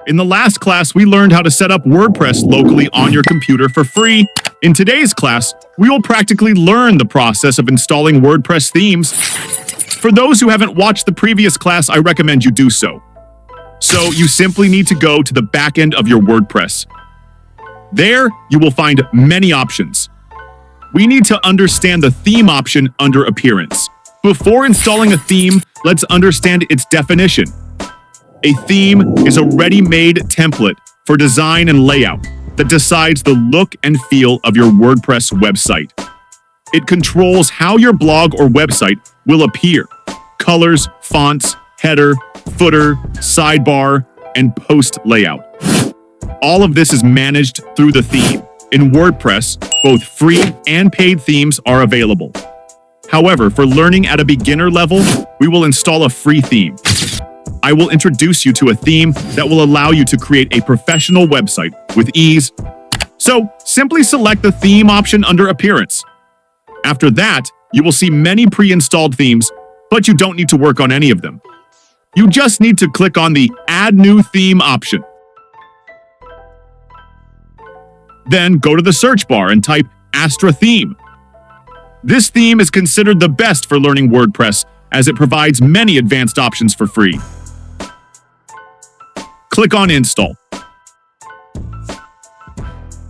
In the last class, we learned how to set up WordPress locally on your computer for free. In today's class, we will practically learn the process of installing WordPress themes. For those who haven't watched the previous class, I recommend you do so. So you simply need to go to the back end of your WordPress. There, you will find many options. We need to understand the theme option under Appearance. Before installing a theme, let's understand its definition. A theme is a ready-made template for design and layout that decides the look and feel of your WordPress website. It controls how your blog or website will appear: colors, fonts, header, footer, sidebar, and post layout. All of this is managed through the theme. In WordPress, both free and paid themes are available. However, for learning at a beginner level, we will install a free theme. I will introduce you to a theme that will allow you to create a professional website with ease. So, simply select the theme option under Appearance. After that, you will see many pre-installed themes, but you don't need to work on any of them. You just need to click on the Add New Theme option. Then go to the search bar and type Astra theme. This theme is considered the best for learning WordPress as it provides many advanced options for free. Click on Install.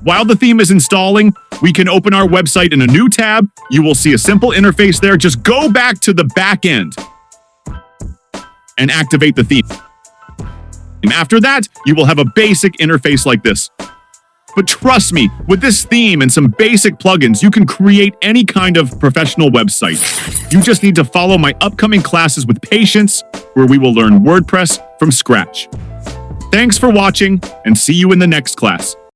While the theme is installing, we can open our website in a new tab. You will see a simple interface there. Just go back to the back end and activate the theme. And after that, you will have a basic interface like this. But trust me, with this theme and some basic plugins, you can create any kind of professional website. You just need to follow my upcoming classes with patience, where we will learn WordPress from scratch. Thanks for watching, and see you in the next class.